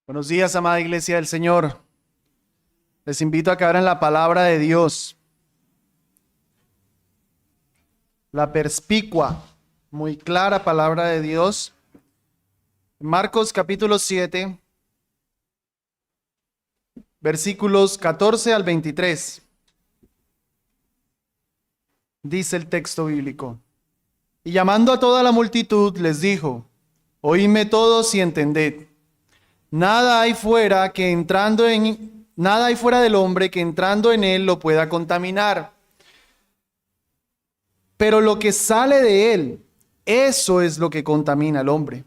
Buenos días, amada iglesia del Señor. Les invito a que abran la palabra de Dios. La perspicua, muy clara palabra de Dios. Marcos capítulo 7, versículos 14 al 23. Dice el texto bíblico. Y llamando a toda la multitud, les dijo: Oídme todos y entended. Nada hay fuera del hombre que entrando en él lo pueda contaminar. Pero lo que sale de él, eso es lo que contamina al hombre.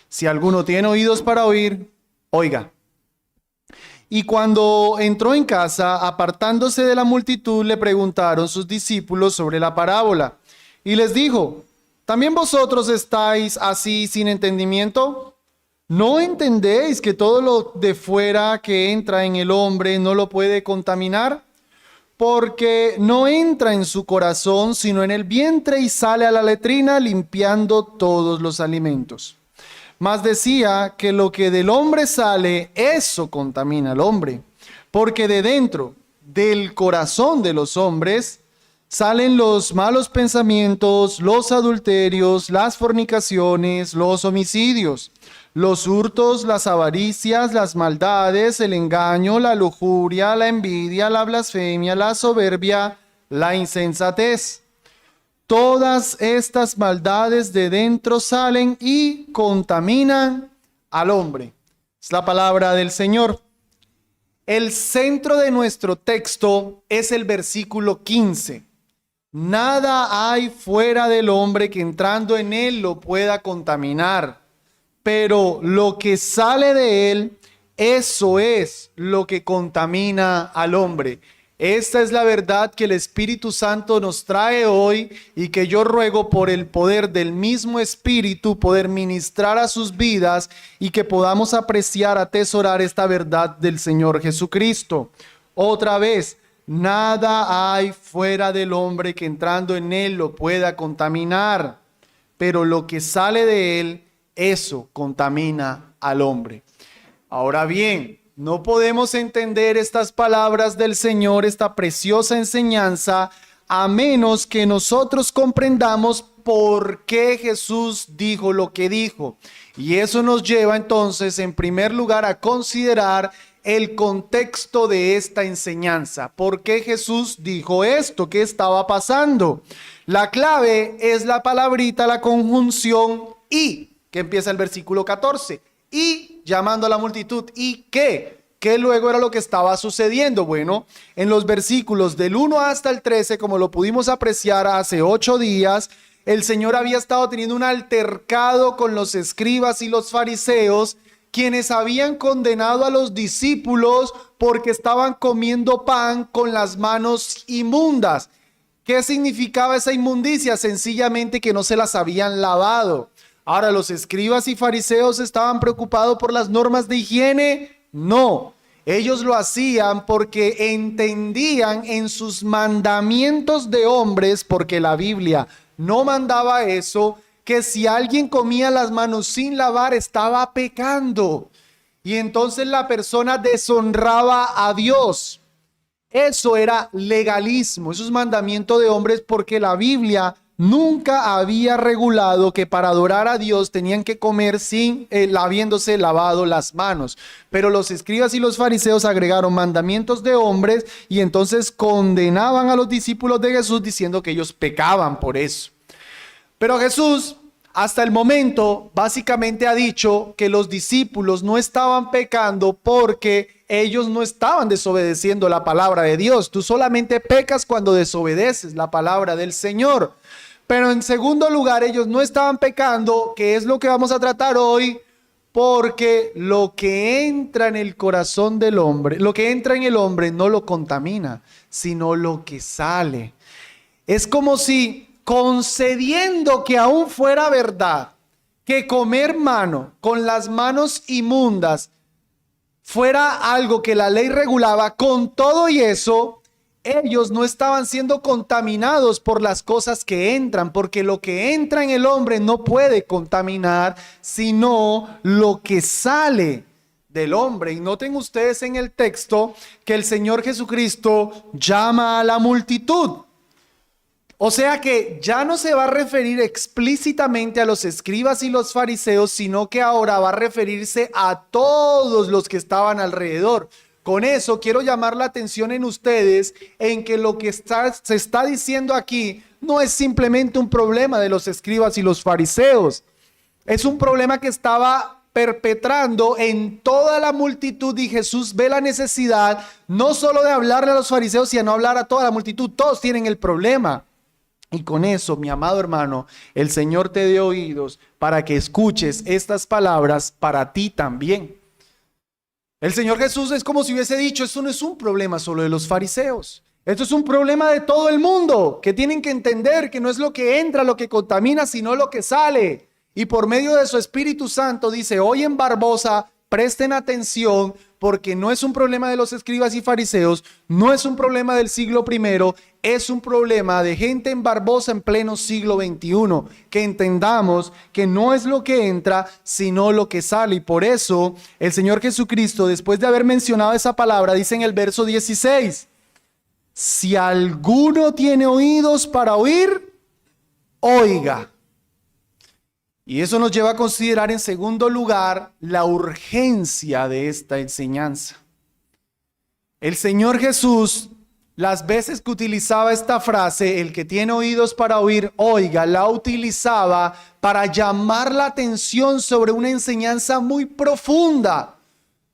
Si alguno tiene oídos para oír, oiga. Y cuando entró en casa, apartándose de la multitud, le preguntaron sus discípulos sobre la parábola. Y les dijo: ¿también vosotros estáis así sin entendimiento? ¿No entendéis que todo lo de fuera que entra en el hombre no lo puede contaminar? Porque no entra en su corazón, sino en el vientre y sale a la letrina, limpiando todos los alimentos. Mas decía que lo que del hombre sale, eso contamina al hombre. Porque de dentro, del corazón de los hombres, salen los malos pensamientos, los adulterios, las fornicaciones, los homicidios, los hurtos, las avaricias, las maldades, el engaño, la lujuria, la envidia, la blasfemia, la soberbia, la insensatez. Todas estas maldades de dentro salen y contaminan al hombre. Es la palabra del Señor. El centro de nuestro texto es el versículo 15. Nada hay fuera del hombre que entrando en él lo pueda contaminar. Pero lo que sale de él, eso es lo que contamina al hombre. Esta es la verdad que el Espíritu Santo nos trae hoy y que yo ruego por el poder del mismo Espíritu poder ministrar a sus vidas y que podamos apreciar, atesorar esta verdad del Señor Jesucristo. Otra vez, nada hay fuera del hombre que entrando en él lo pueda contaminar, pero lo que sale de él, eso contamina al hombre. Ahora bien, no podemos entender estas palabras del Señor, esta preciosa enseñanza, a menos que nosotros comprendamos por qué Jesús dijo lo que dijo. Y eso nos lleva entonces, en primer lugar, a considerar el contexto de esta enseñanza. ¿Por qué Jesús dijo esto? ¿Qué estaba pasando? La clave es la palabrita, la conjunción y, que empieza el versículo 14. Y llamando a la multitud. ¿Y qué? ¿Qué luego era lo que estaba sucediendo? Bueno, en los versículos del 1 hasta el 13, como lo pudimos apreciar hace 8 días, el Señor había estado teniendo un altercado con los escribas y los fariseos, quienes habían condenado a los discípulos porque estaban comiendo pan con las manos inmundas. ¿Qué significaba esa inmundicia? Sencillamente que no se las habían lavado. Ahora, ¿los escribas y fariseos estaban preocupados por las normas de higiene? No, ellos lo hacían porque entendían en sus mandamientos de hombres, porque la Biblia no mandaba eso, que si alguien comía las manos sin lavar estaba pecando. Y entonces la persona deshonraba a Dios. Eso era legalismo, eso es mandamiento de hombres porque la Biblia nunca había regulado que para adorar a Dios tenían que comer sin habiéndose lavado las manos. Pero los escribas y los fariseos agregaron mandamientos de hombres y entonces condenaban a los discípulos de Jesús diciendo que ellos pecaban por eso. Pero Jesús, hasta el momento, básicamente ha dicho que los discípulos no estaban pecando porque ellos no estaban desobedeciendo la palabra de Dios. Tú solamente pecas cuando desobedeces la palabra del Señor. Pero en segundo lugar, ellos no estaban pecando, que es lo que vamos a tratar hoy, porque lo que entra en el corazón del hombre, lo que entra en el hombre no lo contamina, sino lo que sale. Es como si concediendo que aún fuera verdad, que comer mano con las manos inmundas fuera algo que la ley regulaba, con todo y eso, ellos no estaban siendo contaminados por las cosas que entran, porque lo que entra en el hombre no puede contaminar, sino lo que sale del hombre. Y noten ustedes en el texto que el Señor Jesucristo llama a la multitud. O sea que ya no se va a referir explícitamente a los escribas y los fariseos, sino que ahora va a referirse a todos los que estaban alrededor. Con eso quiero llamar la atención en ustedes en que lo que se está diciendo aquí no es simplemente un problema de los escribas y los fariseos. Es un problema que estaba perpetrando en toda la multitud, y Jesús ve la necesidad no solo de hablarle a los fariseos, sino hablar a toda la multitud. Todos tienen el problema. Y con eso, mi amado hermano, el Señor te dé oídos para que escuches estas palabras para ti también. El Señor Jesús es como si hubiese dicho, esto no es un problema solo de los fariseos. Esto es un problema de todo el mundo, que tienen que entender que no es lo que entra lo que contamina, sino lo que sale. Y por medio de su Espíritu Santo dice, hoy en Barbosa, presten atención, porque no es un problema de los escribas y fariseos, no es un problema del siglo I, es un problema de gente en Barbosa en pleno siglo XXI, que entendamos que no es lo que entra, sino lo que sale. Y por eso el Señor Jesucristo, después de haber mencionado esa palabra, dice en el verso 16, si alguno tiene oídos para oír, oiga. Y eso nos lleva a considerar en segundo lugar la urgencia de esta enseñanza. El Señor Jesús, las veces que utilizaba esta frase, el que tiene oídos para oír, oiga, la utilizaba para llamar la atención sobre una enseñanza muy profunda,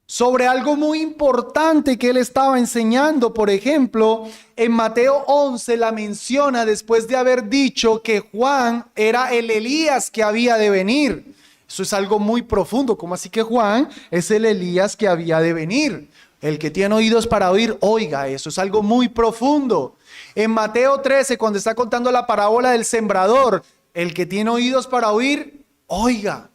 sobre algo muy importante que él estaba enseñando. Por ejemplo, en Mateo 11 la menciona después de haber dicho que Juan era el Elías que había de venir. Eso es algo muy profundo. ¿Cómo así que Juan es el Elías que había de venir? El que tiene oídos para oír, oiga, eso es algo muy profundo. En Mateo 13, cuando está contando la parábola del sembrador, el que tiene oídos para oír, oiga.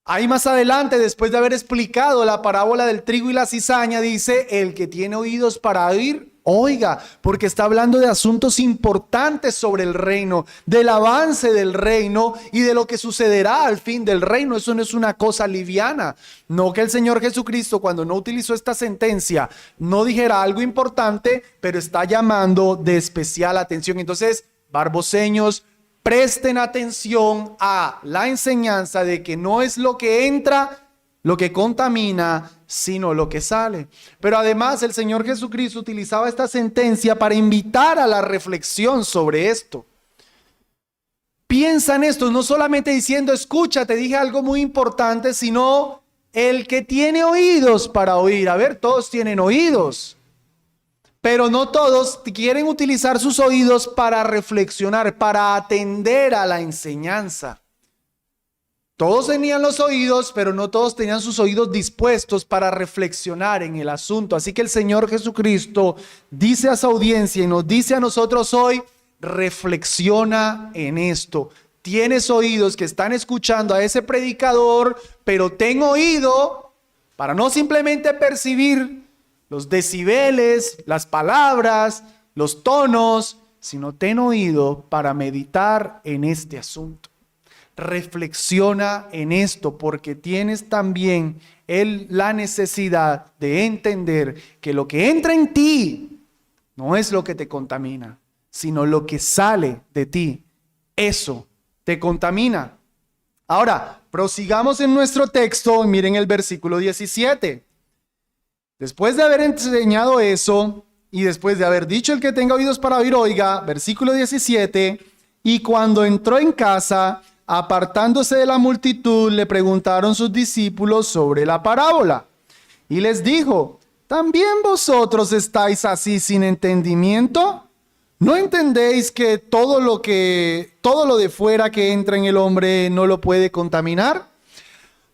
Ahí más adelante, después de haber explicado la parábola del trigo y la cizaña, dice, el que tiene oídos para oír, oiga, porque está hablando de asuntos importantes sobre el reino, del avance del reino y de lo que sucederá al fin del reino. Eso no es una cosa liviana. No que el Señor Jesucristo, cuando no utilizó esta sentencia, no dijera algo importante, pero está llamando de especial atención. Entonces, barboseños, presten atención a la enseñanza de que no es lo que entra lo que contamina, sino lo que sale. Pero además el Señor Jesucristo utilizaba esta sentencia para invitar a la reflexión sobre esto. Piensa en esto, no solamente diciendo, escucha, te dije algo muy importante, sino el que tiene oídos para oír. A ver, todos tienen oídos. Pero no todos quieren utilizar sus oídos para reflexionar, para atender a la enseñanza. Todos tenían los oídos, pero no todos tenían sus oídos dispuestos para reflexionar en el asunto. Así que el Señor Jesucristo dice a su audiencia y nos dice a nosotros hoy, reflexiona en esto. Tienes oídos que están escuchando a ese predicador, pero ten oído para no simplemente percibir los decibeles, las palabras, los tonos, sino ten oído para meditar en este asunto. Reflexiona en esto, porque tienes también la necesidad de entender que lo que entra en ti no es lo que te contamina, sino lo que sale de ti. Eso te contamina. Ahora, prosigamos en nuestro texto y miren el versículo 17. Después de haber enseñado eso y después de haber dicho el que tenga oídos para oír, oiga, versículo 17, y cuando entró en casa, apartándose de la multitud, le preguntaron sus discípulos sobre la parábola. Y les dijo, ¿también vosotros estáis así sin entendimiento? ¿No entendéis que todo lo de fuera que entra en el hombre no lo puede contaminar?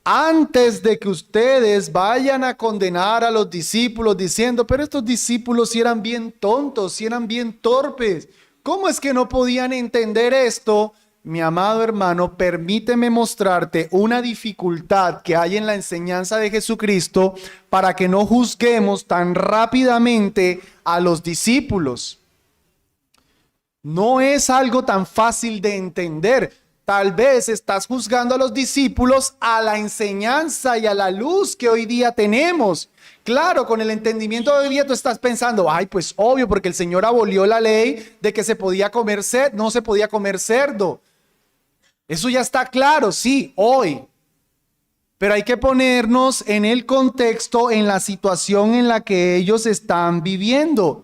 Antes de que ustedes vayan a condenar a los discípulos diciendo, pero estos discípulos si eran bien tontos, si eran bien torpes, ¿cómo es que no podían entender esto? Mi amado hermano, permíteme mostrarte una dificultad que hay en la enseñanza de Jesucristo para que no juzguemos tan rápidamente a los discípulos. No es algo tan fácil de entender. Tal vez estás juzgando a los discípulos a la enseñanza y a la luz que hoy día tenemos. Claro, con el entendimiento de hoy día tú estás pensando, ay, pues obvio, porque el Señor abolió la ley de que se podía comer no se podía comer cerdo. Eso ya está claro, sí, hoy. Pero hay que ponernos en el contexto, en la situación en la que ellos están viviendo.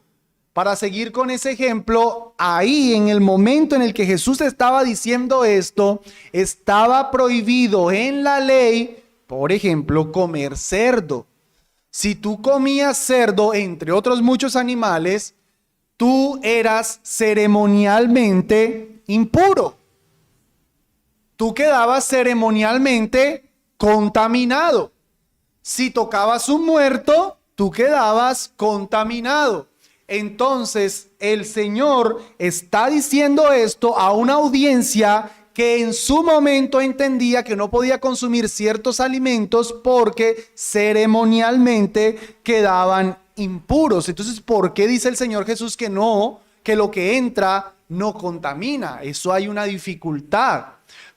Para seguir con ese ejemplo, ahí en el momento en el que Jesús estaba diciendo esto, estaba prohibido en la ley, por ejemplo, comer cerdo. Si tú comías cerdo, entre otros muchos animales, tú eras ceremonialmente impuro. Tú quedabas ceremonialmente contaminado. Si tocabas un muerto, tú quedabas contaminado. Entonces, el Señor está diciendo esto a una audiencia que en su momento entendía que no podía consumir ciertos alimentos porque ceremonialmente quedaban impuros. Entonces, ¿por qué dice el Señor Jesús que no, que lo que entra no contamina? Eso hay una dificultad.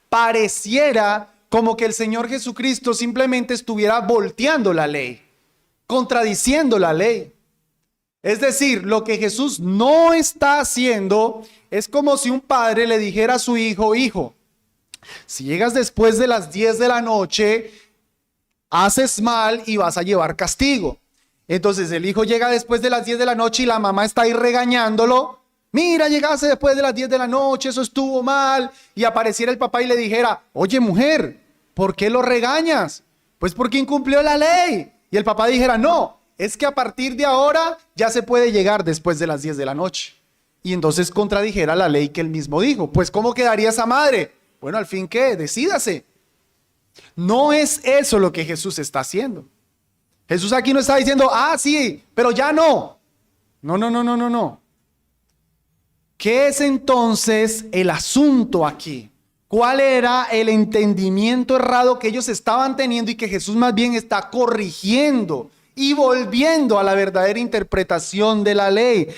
Pareciera como que el Señor Jesucristo simplemente estuviera volteando la ley, contradiciendo la ley. Es decir, lo que Jesús no está haciendo es como si un padre le dijera a su hijo, hijo, si llegas después de las 10 de la noche, haces mal y vas a llevar castigo. Entonces el hijo llega después de las 10 de la noche y la mamá está ahí regañándolo. Mira, llegaste después de las 10 de la noche, eso estuvo mal. Y apareciera el papá y le dijera, oye mujer, ¿por qué lo regañas? Pues porque incumplió la ley. Y el papá dijera, no, es que a partir de ahora ya se puede llegar después de las 10 de la noche. Y entonces contradijera la ley que él mismo dijo. Pues ¿cómo quedaría esa madre? Bueno, al fin, ¿qué? Decídase. No es eso lo que Jesús está haciendo. Jesús aquí no está diciendo, ah, sí, pero ya no. No, no, no, no, no, no. ¿Qué es entonces el asunto aquí? ¿Cuál era el entendimiento errado que ellos estaban teniendo y que Jesús más bien está corrigiendo y volviendo a la verdadera interpretación de la ley?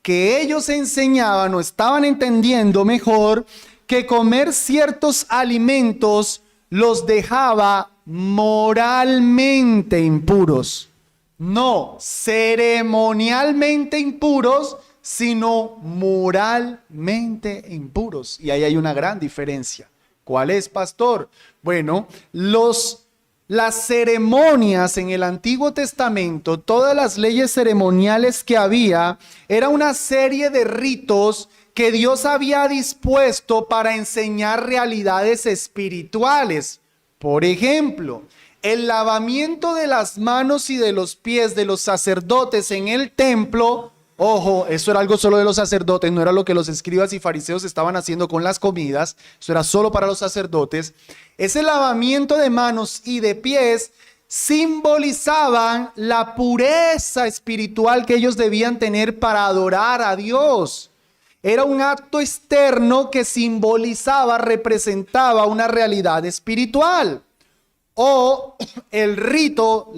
Que ellos enseñaban o estaban entendiendo mejor que comer ciertos alimentos los dejaba moralmente impuros. No ceremonialmente impuros, sino moralmente impuros. Y ahí hay una gran diferencia. ¿Cuál es, pastor? Bueno, las ceremonias en el Antiguo Testamento, todas las leyes ceremoniales que había, era una serie de ritos que Dios había dispuesto para enseñar realidades espirituales. Por ejemplo, el lavamiento de las manos y de los pies de los sacerdotes en el templo. Ojo, eso era algo solo de los sacerdotes, no era lo que los escribas y fariseos estaban haciendo con las comidas, eso era solo para los sacerdotes. Ese lavamiento de manos y de pies simbolizaban la pureza espiritual que ellos debían tener para adorar a Dios. Era un acto externo que simbolizaba, representaba una realidad espiritual. O el rito,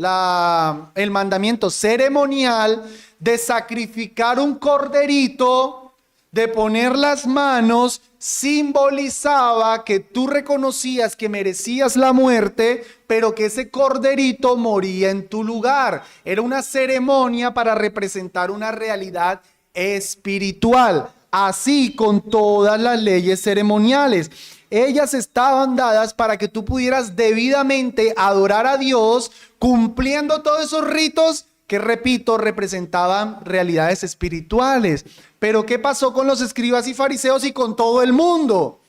el mandamiento ceremonial de sacrificar un corderito, de poner las manos, simbolizaba que tú reconocías que merecías la muerte, pero que ese corderito moría en tu lugar. Era una ceremonia para representar una realidad espiritual. Así con todas las leyes ceremoniales. Ellas estaban dadas para que tú pudieras debidamente adorar a Dios cumpliendo todos esos ritos que, repito, representaban realidades espirituales. Pero ¿qué pasó con los escribas y fariseos y con todo el mundo?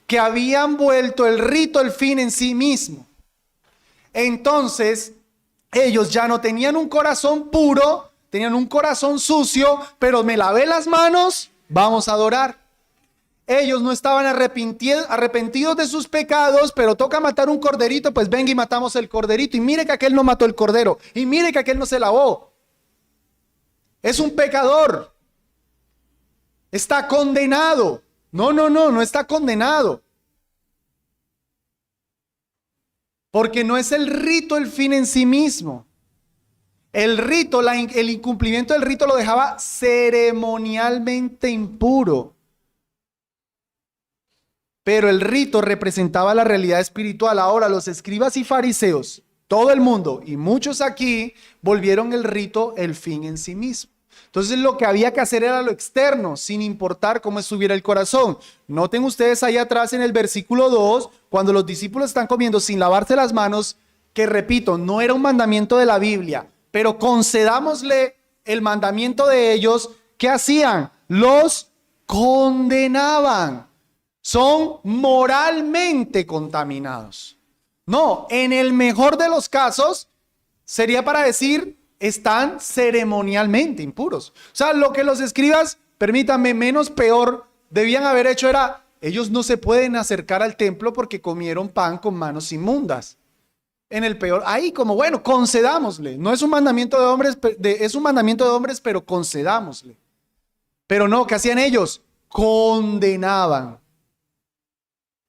Que habían vuelto el rito el fin en sí mismo. Entonces, ellos ya no tenían un corazón puro, tenían un corazón sucio, pero me lavé las manos, vamos a adorar. Ellos no estaban arrepentidos de sus pecados, pero toca matar un corderito, pues venga y matamos el corderito. Y mire que aquel no mató el cordero. Y mire que aquel no se lavó. Es un pecador. Está condenado. No, no, no, no está condenado. Porque no es el rito el fin en sí mismo. El rito, el incumplimiento del rito lo dejaba ceremonialmente impuro. pero el rito representaba la realidad espiritual. Ahora los escribas y fariseos, todo el mundo y muchos aquí volvieron el rito el fin en sí mismo. Entonces lo que había que hacer era lo externo, sin importar cómo estuviera el corazón. Noten ustedes ahí atrás en el versículo 2, cuando los discípulos están comiendo sin lavarse las manos, que repito, no era un mandamiento de la Biblia, pero concedámosle el mandamiento de ellos. ¿Qué hacían? Los condenaban. Son moralmente contaminados. No, en el mejor de los casos sería para decir, están ceremonialmente impuros. O sea, lo que los escribas, permítanme, menos peor debían haber hecho era, ellos no se pueden acercar al templo porque comieron pan con manos inmundas. En el peor, ahí como bueno, concedámosle. No es un mandamiento de hombres, es un mandamiento de hombres, pero concedámosle. Pero no, ¿qué hacían ellos? Condenaban.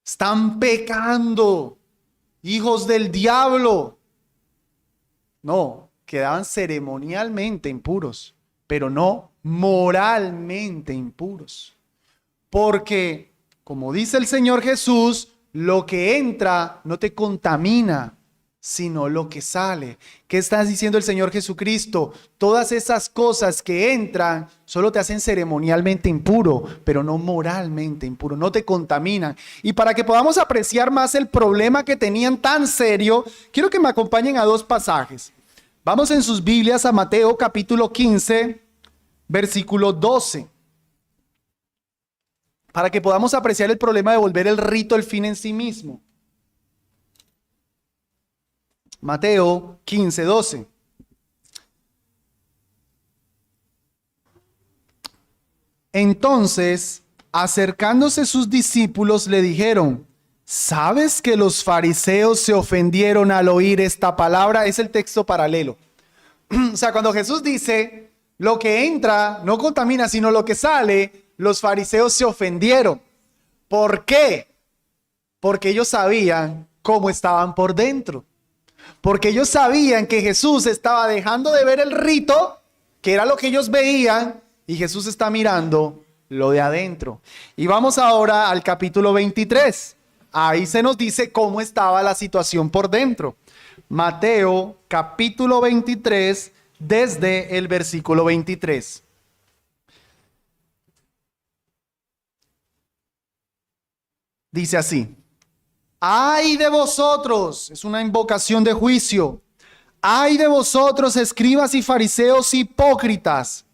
Están pecando, hijos del diablo. No, quedaban ceremonialmente impuros, pero no moralmente impuros. Porque, como dice el Señor Jesús, lo que entra no te contamina, sino lo que sale. ¿Qué está diciendo el Señor Jesucristo? Todas esas cosas que entran solo te hacen ceremonialmente impuro, pero no moralmente impuro, no te contaminan. Y para que podamos apreciar más el problema que tenían tan serio, quiero que me acompañen a dos pasajes. Vamos en sus Biblias a Mateo capítulo 15, versículo 12. Para que podamos apreciar el problema de volver el rito el fin en sí mismo. Mateo 15, 12. Entonces, acercándose sus discípulos, le dijeron: ¿sabes que los fariseos se ofendieron al oír esta palabra? Es el texto paralelo. O sea, cuando Jesús dice, lo que entra no contamina, sino lo que sale, los fariseos se ofendieron. ¿Por qué? Porque ellos sabían cómo estaban por dentro. Porque ellos sabían que Jesús estaba dejando de ver el rito, que era lo que ellos veían, y Jesús está mirando lo de adentro. Y vamos ahora al capítulo 23. Ahí se nos dice cómo estaba la situación por dentro. Mateo capítulo 23, desde el versículo 23. Dice así: ¡ay de vosotros! Es una invocación de juicio. ¡Ay de vosotros, escribas y fariseos hipócritas!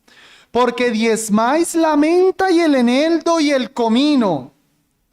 Porque diezmáis la menta y el eneldo y el comino,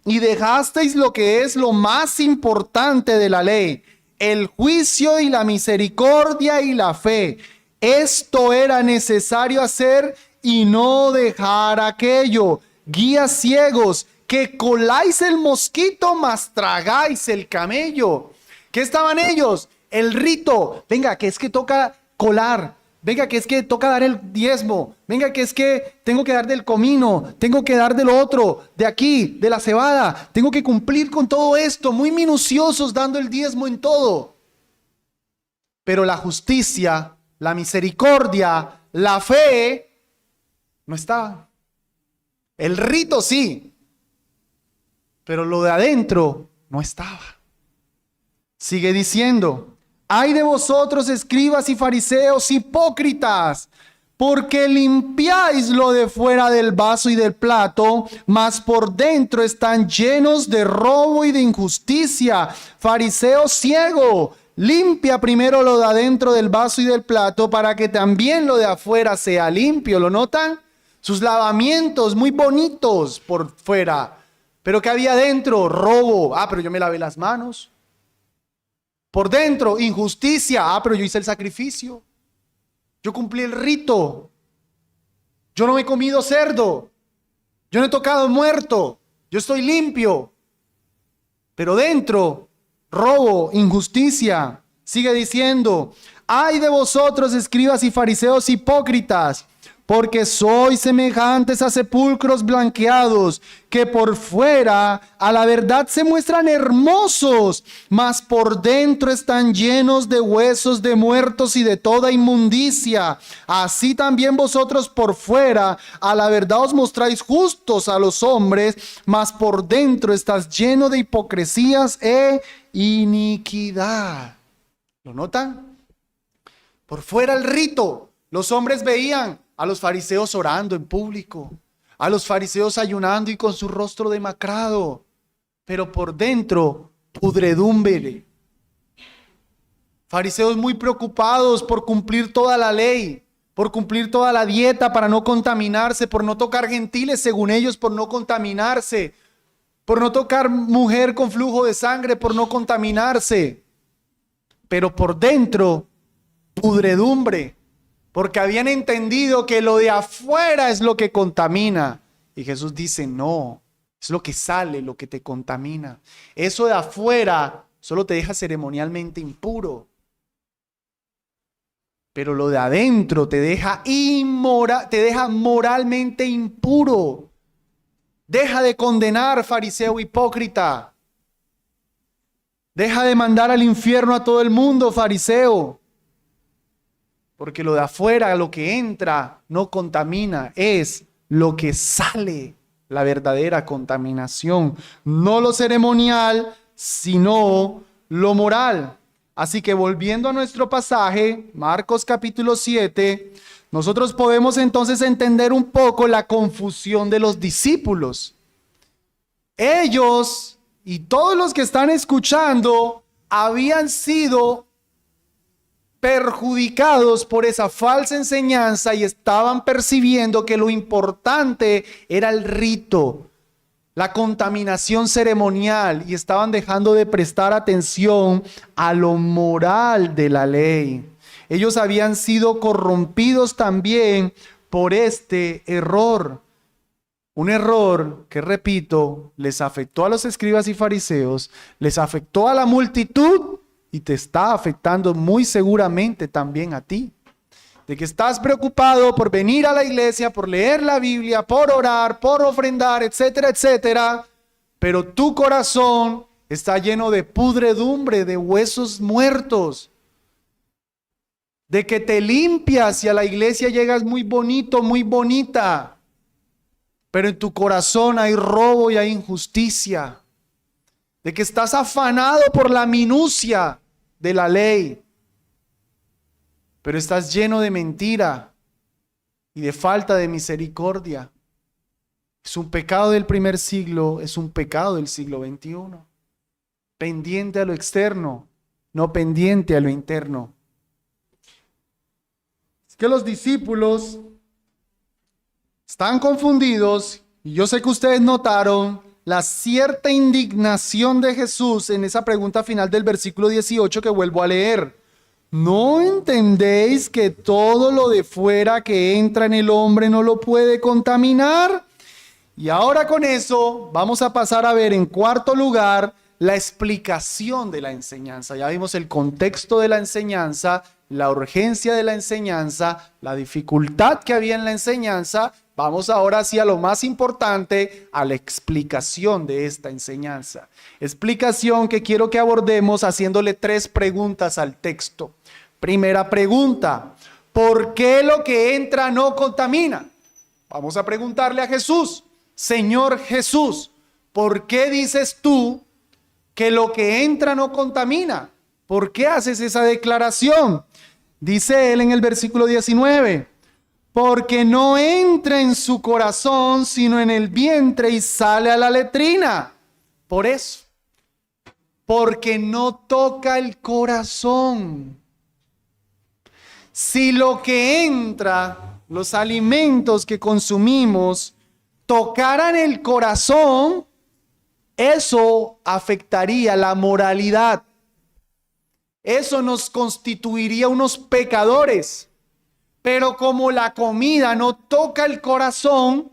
y dejasteis lo que es lo más importante de la ley, el juicio y la misericordia y la fe. Esto era necesario hacer y no dejar aquello. Guías ciegos, que coláis el mosquito, mas tragáis el camello. ¿Qué estaban ellos? El rito. Venga, que es que toca colar. Venga, que es que toca dar el diezmo. Venga, que es que tengo que dar del comino. Tengo que dar del otro, de aquí, de la cebada. Tengo que cumplir con todo esto. Muy minuciosos dando el diezmo en todo. Pero la justicia, la misericordia, la fe, no estaba. El rito sí. Pero lo de adentro no estaba. Sigue diciendo: ¡ay de vosotros, escribas y fariseos hipócritas! Porque limpiáis lo de fuera del vaso y del plato, mas por dentro están llenos de robo y de injusticia. Fariseo ciego, limpia primero lo de adentro del vaso y del plato, para que también lo de afuera sea limpio. ¿Lo notan? Sus lavamientos muy bonitos por fuera. Pero ¿qué había dentro? Robo. Ah, pero yo me lavé las manos. Por dentro, injusticia. Ah, pero yo hice el sacrificio. Yo cumplí el rito. Yo no me he comido cerdo. Yo no he tocado muerto. Yo estoy limpio. Pero dentro, robo, injusticia. Sigue diciendo: ¡ay de vosotros, escribas y fariseos hipócritas! porque sois semejantes a sepulcros blanqueados, que por fuera a la verdad se muestran hermosos, mas por dentro están llenos de huesos de muertos y de toda inmundicia. Así también vosotros por fuera a la verdad os mostráis justos a los hombres, mas por dentro estás lleno de hipocresías e iniquidad. ¿Lo notan? Por fuera el rito. Los hombres veían a los fariseos orando en público, a los fariseos ayunando y con su rostro demacrado, pero por dentro pudredumbre. Fariseos muy preocupados por cumplir toda la ley, por cumplir toda la dieta para no contaminarse, por no tocar gentiles según ellos, por no contaminarse, por no tocar mujer con flujo de sangre, por no contaminarse, pero por dentro pudredumbre, porque habían entendido que lo de afuera es lo que contamina. Y Jesús dice, no, es lo que sale, lo que te contamina. Eso de afuera solo te deja ceremonialmente impuro, pero lo de adentro te deja te deja moralmente impuro. Deja de condenar, fariseo hipócrita. Deja de mandar al infierno a todo el mundo, fariseo. Porque lo de afuera, lo que entra, no contamina, es lo que sale, la verdadera contaminación. No lo ceremonial, sino lo moral. Así que volviendo a nuestro pasaje, Marcos capítulo 7, nosotros podemos entonces entender un poco la confusión de los discípulos. Ellos y todos los que están escuchando habían sido perjudicados por esa falsa enseñanza y estaban percibiendo que lo importante era el rito, la contaminación ceremonial, y estaban dejando de prestar atención a lo moral de la ley. Ellos habían sido corrompidos también por este error. Un error que, repito, les afectó a los escribas y fariseos, les afectó a la multitud y te está afectando muy seguramente también a ti. De que estás preocupado por venir a la iglesia, por leer la Biblia, por orar, por ofrendar, etcétera, etcétera, pero tu corazón está lleno de pudredumbre, de huesos muertos. De que te limpias y a la iglesia llegas muy bonito, muy bonita, pero en tu corazón hay robo y hay injusticia. De que estás afanado por la minucia de la ley, pero estás lleno de mentira y de falta de misericordia. Es un pecado del primer siglo, es un pecado del siglo XXI. Pendiente a lo externo, no pendiente a lo interno. Es que los discípulos están confundidos, y yo sé que ustedes notaron la cierta indignación de Jesús en esa pregunta final del versículo 18 que vuelvo a leer. ¿No entendéis que todo lo de fuera que entra en el hombre no lo puede contaminar? Y ahora con eso vamos a pasar a ver en cuarto lugar la explicación de la enseñanza. Ya vimos el contexto de la enseñanza, la urgencia de la enseñanza, la dificultad que había en la enseñanza. Vamos ahora sí a lo más importante, a la explicación de esta enseñanza. Explicación que quiero que abordemos haciéndole 3 preguntas al texto. Primera pregunta, ¿por qué lo que entra no contamina? Vamos a preguntarle a Jesús, Señor Jesús, ¿por qué dices tú que lo que entra no contamina? ¿Por qué haces esa declaración? Dice él en el versículo 19. Porque no entra en su corazón, sino en el vientre y sale a la letrina. Por eso. Porque no toca el corazón. Si lo que entra, los alimentos que consumimos, tocaran el corazón, eso afectaría la moralidad. Eso nos constituiría unos pecadores. Pero como la comida no toca el corazón,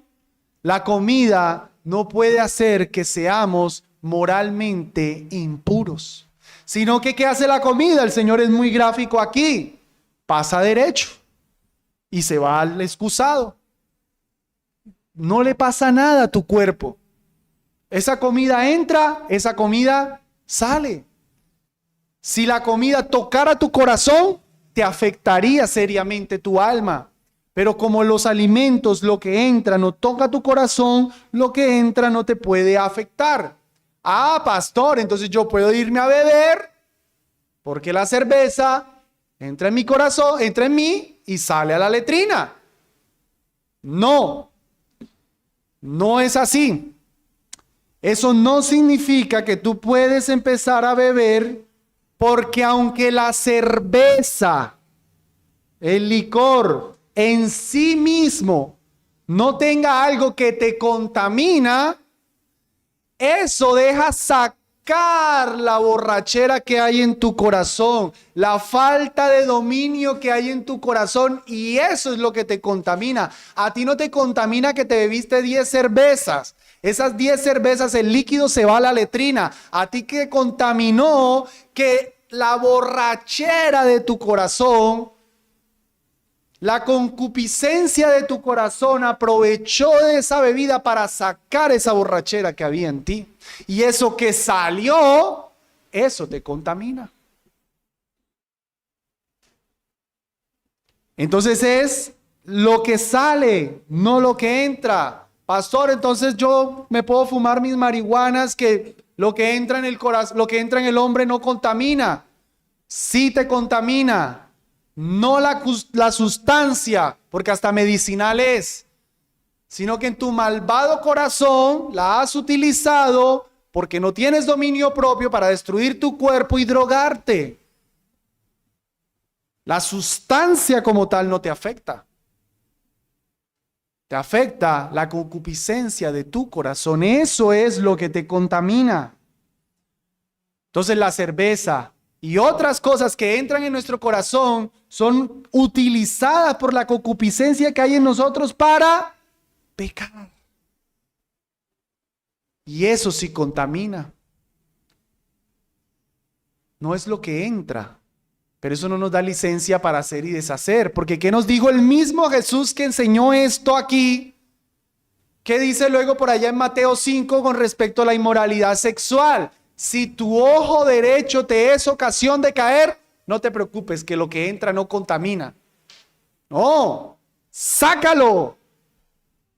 la comida no puede hacer que seamos moralmente impuros. Sino que ¿qué hace la comida? El Señor es muy gráfico aquí. Pasa derecho. y se va al excusado. No le pasa nada a tu cuerpo. Esa comida entra, esa comida sale. Si la comida tocara tu corazón, te afectaría seriamente tu alma. Pero como los alimentos, lo que entra no toca tu corazón, lo que entra no te puede afectar. Ah, pastor, entonces yo puedo irme a beber porque la cerveza entra en mi corazón, entra en mí y sale a la letrina. No, no es así. Eso no significa que tú puedes empezar a beber, porque aunque la cerveza, el licor en sí mismo no tenga algo que te contamina, eso deja sacar la borrachera que hay en tu corazón, la falta de dominio que hay en tu corazón, y eso es lo que te contamina. A ti no te contamina que te bebiste 10 cervezas. Esas 10 cervezas, el líquido se va a la letrina. A ti que contaminó que la borrachera de tu corazón, la concupiscencia de tu corazón aprovechó de esa bebida para sacar esa borrachera que había en ti. Y eso que salió, eso te contamina. Entonces es lo que sale, no lo que entra. Pastor, entonces yo me puedo fumar mis marihuanas, que lo que entra en el corazón, lo que entra en el hombre no contamina. Sí te contamina, no la sustancia, porque hasta medicinal es, sino que en tu malvado corazón la has utilizado porque no tienes dominio propio para destruir tu cuerpo y drogarte. La sustancia como tal no te afecta. Te afecta la concupiscencia de tu corazón. Eso es lo que te contamina. Entonces la cerveza y otras cosas que entran en nuestro corazón son utilizadas por la concupiscencia que hay en nosotros para pecar. Y eso sí contamina. No es lo que entra, pero eso no nos da licencia para hacer y deshacer. Porque ¿qué nos dijo el mismo Jesús que enseñó esto aquí? ¿Qué dice luego por allá en Mateo 5 con respecto a la inmoralidad sexual? Si tu ojo derecho te es ocasión de caer, no te preocupes, que lo que entra no contamina. No, sácalo.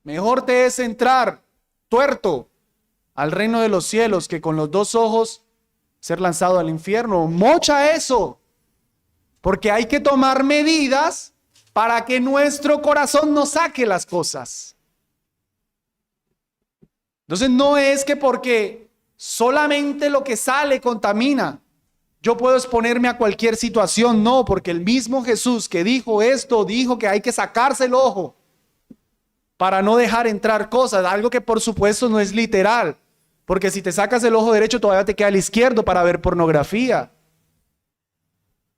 Mejor te es entrar tuerto al reino de los cielos que con los 2 ojos ser lanzado al infierno. Mocha eso. Porque hay que tomar medidas para que nuestro corazón no saque las cosas. Entonces no es que porque solamente lo que sale contamina, yo puedo exponerme a cualquier situación. No, porque el mismo Jesús que dijo esto, dijo que hay que sacarse el ojo para no dejar entrar cosas. Algo que por supuesto no es literal. Porque si te sacas el ojo derecho todavía te queda el izquierdo para ver pornografía.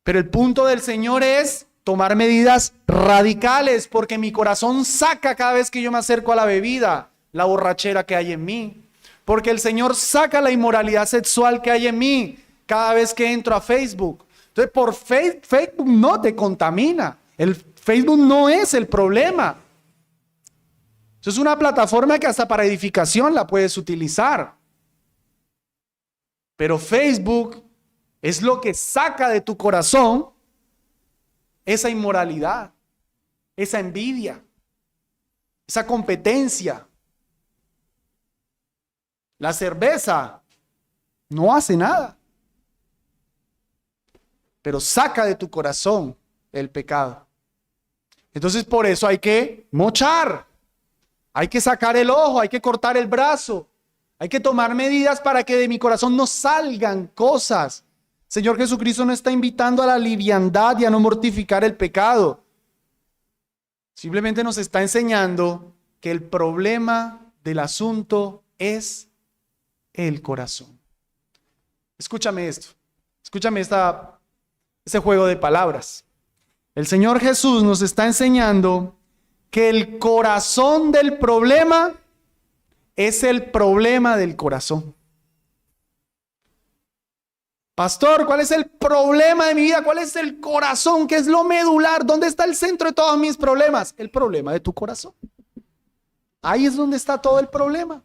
Pero el punto del Señor es tomar medidas radicales, porque mi corazón saca cada vez que yo me acerco a la bebida la borrachera que hay en mí. Porque el Señor saca la inmoralidad sexual que hay en mí cada vez que entro a Facebook. Entonces por Facebook no te contamina. El Facebook no es el problema. Eso es una plataforma que hasta para edificación la puedes utilizar. Pero Facebook es lo que saca de tu corazón esa inmoralidad, esa envidia, esa competencia. La cerveza no hace nada, pero saca de tu corazón el pecado. Entonces por eso hay que mochar, hay que sacar el ojo, hay que cortar el brazo, hay que tomar medidas para que de mi corazón no salgan cosas. Señor Jesucristo no está invitando a la liviandad y a no mortificar el pecado. Simplemente nos está enseñando que el problema del asunto es el corazón. Escúchame esto. Escúchame ese juego de palabras. El Señor Jesús nos está enseñando que el corazón del problema es el problema del corazón. Pastor, ¿cuál es el problema de mi vida? ¿Cuál es el corazón? ¿Qué es lo medular? ¿Dónde está el centro de todos mis problemas? El problema de tu corazón. Ahí es donde está todo el problema.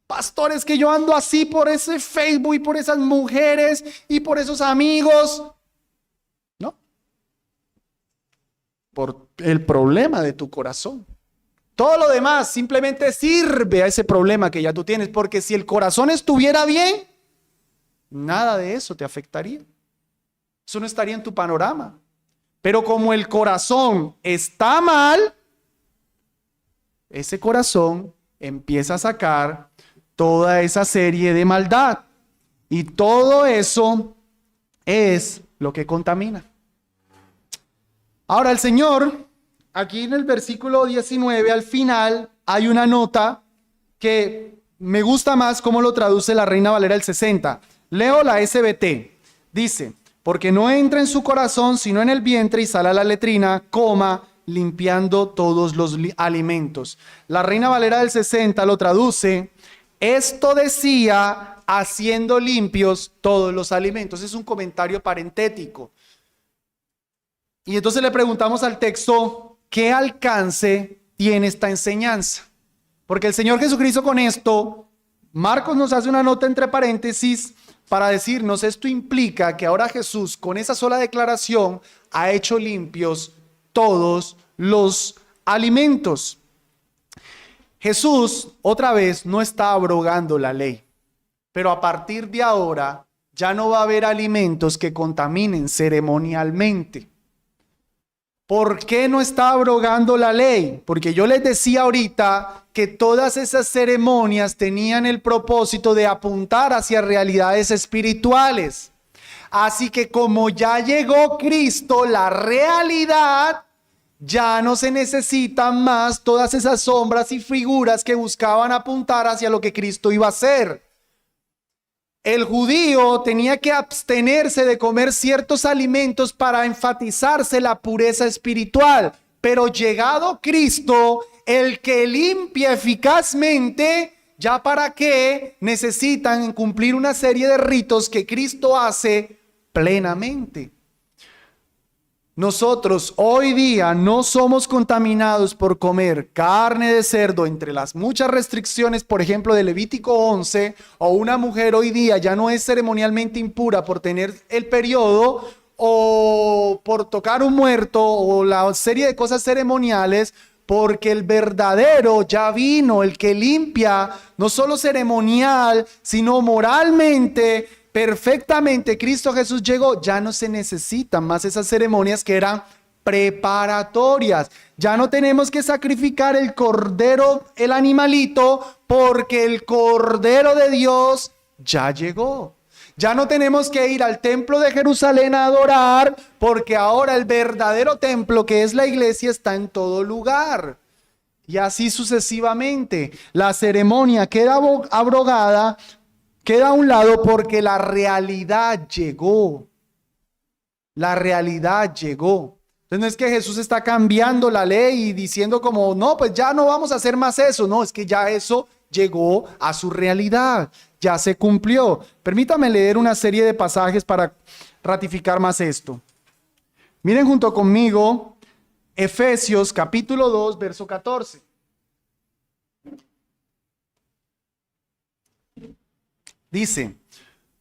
Pastor, es que yo ando así por ese Facebook y por esas mujeres y por esos amigos. No. Por el problema de tu corazón. Todo lo demás simplemente sirve a ese problema que ya tú tienes, porque si el corazón estuviera bien, nada de eso te afectaría. Eso no estaría en tu panorama. Pero como el corazón está mal, ese corazón empieza a sacar toda esa serie de maldad. Y todo eso es lo que contamina. Ahora el Señor, aquí en el versículo 19, al final, hay una nota que me gusta más cómo lo traduce la Reina Valera del 60. Leo la SBT. Dice, porque no entra en su corazón, sino en el vientre y sale a la letrina, limpiando todos los alimentos. La Reina Valera del 60 lo traduce, esto decía, haciendo limpios todos los alimentos. Es un comentario parentético. Y entonces le preguntamos al texto, ¿qué alcance tiene esta enseñanza? Porque el Señor Jesucristo con esto, Marcos nos hace una nota entre paréntesis para decirnos, esto implica que ahora Jesús con esa sola declaración ha hecho limpios todos los alimentos. Jesús, otra vez, no está abrogando la ley, pero a partir de ahora ya no va a haber alimentos que contaminen ceremonialmente. ¿Por qué no está abrogando la ley? Porque yo les decía ahorita que todas esas ceremonias tenían el propósito de apuntar hacia realidades espirituales. Así que como ya llegó Cristo, la realidad, ya no se necesitan más todas esas sombras y figuras que buscaban apuntar hacia lo que Cristo iba a hacer. El judío tenía que abstenerse de comer ciertos alimentos para enfatizarse la pureza espiritual. Pero llegado Cristo, el que limpia eficazmente, ¿ya para qué necesitan cumplir una serie de ritos que Cristo hace plenamente? Nosotros hoy día no somos contaminados por comer carne de cerdo, entre las muchas restricciones, por ejemplo, de Levítico 11, o una mujer hoy día ya no es ceremonialmente impura por tener el periodo o por tocar un muerto o la serie de cosas ceremoniales, porque el verdadero ya vino, el que limpia, no solo ceremonial, sino moralmente, perfectamente. Cristo Jesús llegó, ya no se necesitan más esas ceremonias que eran preparatorias. Ya no tenemos que sacrificar el cordero, el animalito, porque el Cordero de Dios ya llegó. Ya no tenemos que ir al templo de Jerusalén a adorar, porque ahora el verdadero templo, que es la iglesia, está en todo lugar. Y así sucesivamente. La ceremonia queda abrogada, queda a un lado porque la realidad llegó. La realidad llegó. Entonces no es que Jesús está cambiando la ley y diciendo como, no, pues ya no vamos a hacer más eso. No, es que ya eso llegó a su realidad. Ya se cumplió. Permítame leer una serie de pasajes para ratificar más esto. Miren junto conmigo Efesios capítulo 2, verso 14. Dice,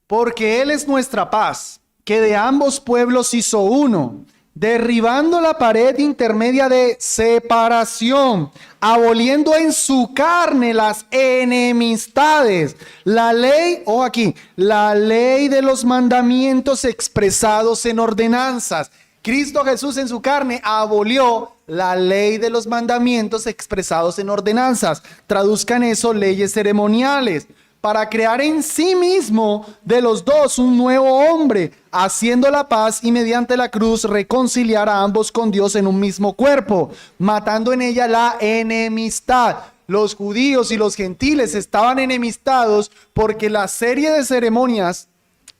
porque Él es nuestra paz, que de ambos pueblos hizo uno, derribando la pared intermedia de separación, aboliendo en su carne las enemistades. La ley, ojo aquí, la ley de los mandamientos expresados en ordenanzas. Cristo Jesús en su carne abolió la ley de los mandamientos expresados en ordenanzas. Traduzcan eso, leyes ceremoniales, para crear en sí mismo de los dos un nuevo hombre, haciendo la paz y mediante la cruz reconciliar a ambos con Dios en un mismo cuerpo, matando en ella la enemistad. Los judíos y los gentiles estaban enemistados porque la serie de ceremonias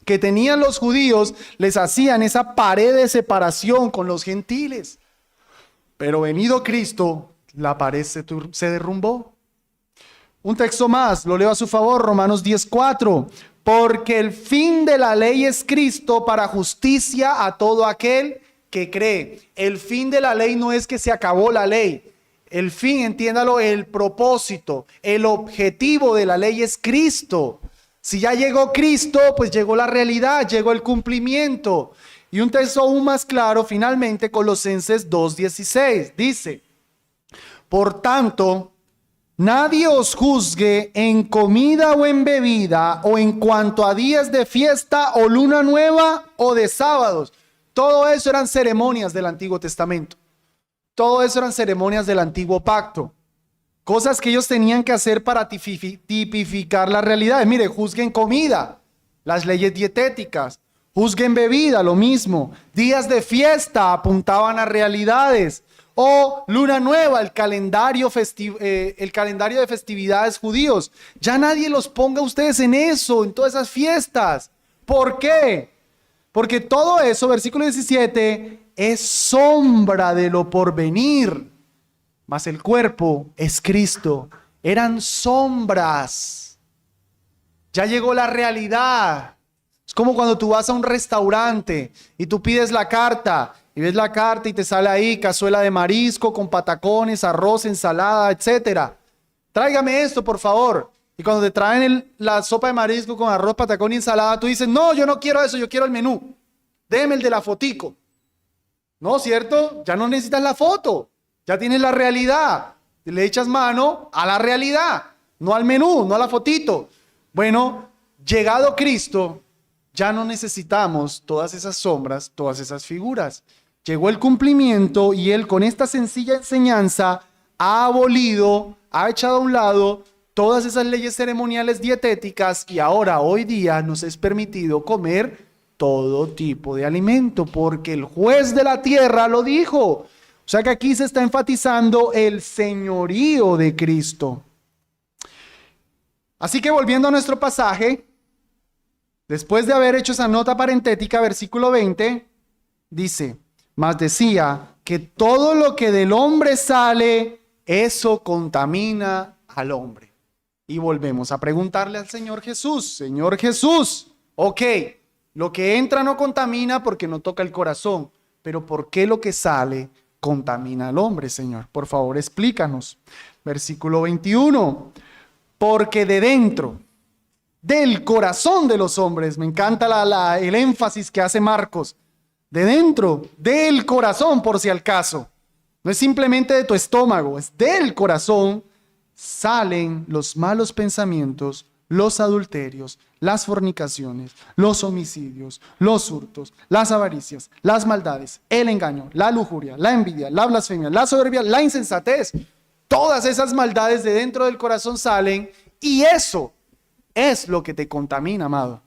que tenían los judíos les hacían esa pared de separación con los gentiles. Pero venido Cristo, la pared se derrumbó. Un texto más, lo leo a su favor, Romanos 10:4. porque el fin de la ley es Cristo para justicia a todo aquel que cree. El fin de la ley no es que se acabó la ley. El fin, entiéndalo, el propósito, el objetivo de la ley es Cristo. Si ya llegó Cristo, pues llegó la realidad, llegó el cumplimiento. Y un texto aún más claro, finalmente, Colosenses 2:16, dice: por tanto, nadie os juzgue en comida o en bebida, o en cuanto a días de fiesta o luna nueva o de sábados. Todo eso eran ceremonias del Antiguo Testamento. Todo eso eran ceremonias del Antiguo Pacto. Cosas que ellos tenían que hacer para tipificar la realidad. Mire, juzguen comida, las leyes dietéticas. Juzguen bebida, lo mismo. Días de fiesta apuntaban a realidades. O luna nueva, el calendario de festividades judíos. Ya nadie los ponga a ustedes en eso, en todas esas fiestas. ¿Por qué? Porque todo eso, versículo 17, es sombra de lo porvenir. Mas el cuerpo es Cristo. Eran sombras. Ya llegó la realidad. Es como cuando tú vas a un restaurante y tú pides la carta y ves la carta y te sale ahí cazuela de marisco con patacones, arroz, ensalada, etcétera. Tráigame esto, por favor. Y cuando te traen la sopa de marisco con arroz, patacón y ensalada, tú dices: no, yo no quiero eso, yo quiero el menú. Déjeme el de la fotico. ¿No, cierto? Ya no necesitas la foto. Ya tienes la realidad. Le echas mano a la realidad, no al menú, no a la fotito. Bueno, llegado Cristo, ya no necesitamos todas esas sombras, todas esas figuras. Llegó el cumplimiento y Él, con esta sencilla enseñanza, ha abolido, ha echado a un lado todas esas leyes ceremoniales dietéticas, y ahora, hoy día, nos es permitido comer todo tipo de alimento, porque el juez de la tierra lo dijo. O sea que aquí se está enfatizando el señorío de Cristo. Así que, volviendo a nuestro pasaje, después de haber hecho esa nota parentética, versículo 20, dice: mas decía que todo lo que del hombre sale, eso contamina al hombre. Y volvemos a preguntarle al Señor Jesús: Señor Jesús, ok, lo que entra no contamina porque no toca el corazón, pero ¿por qué lo que sale contamina al hombre, Señor? Por favor, explícanos. Versículo 21, porque de dentro, del corazón de los hombres, me encanta el énfasis que hace Marcos, de dentro, del corazón, por si al caso, no es simplemente de tu estómago, es del corazón, salen los malos pensamientos, los adulterios, las fornicaciones, los homicidios, los hurtos, las avaricias, las maldades, el engaño, la lujuria, la envidia, la blasfemia, la soberbia, la insensatez. Todas esas maldades de dentro del corazón salen, y eso es lo que te contamina, amado.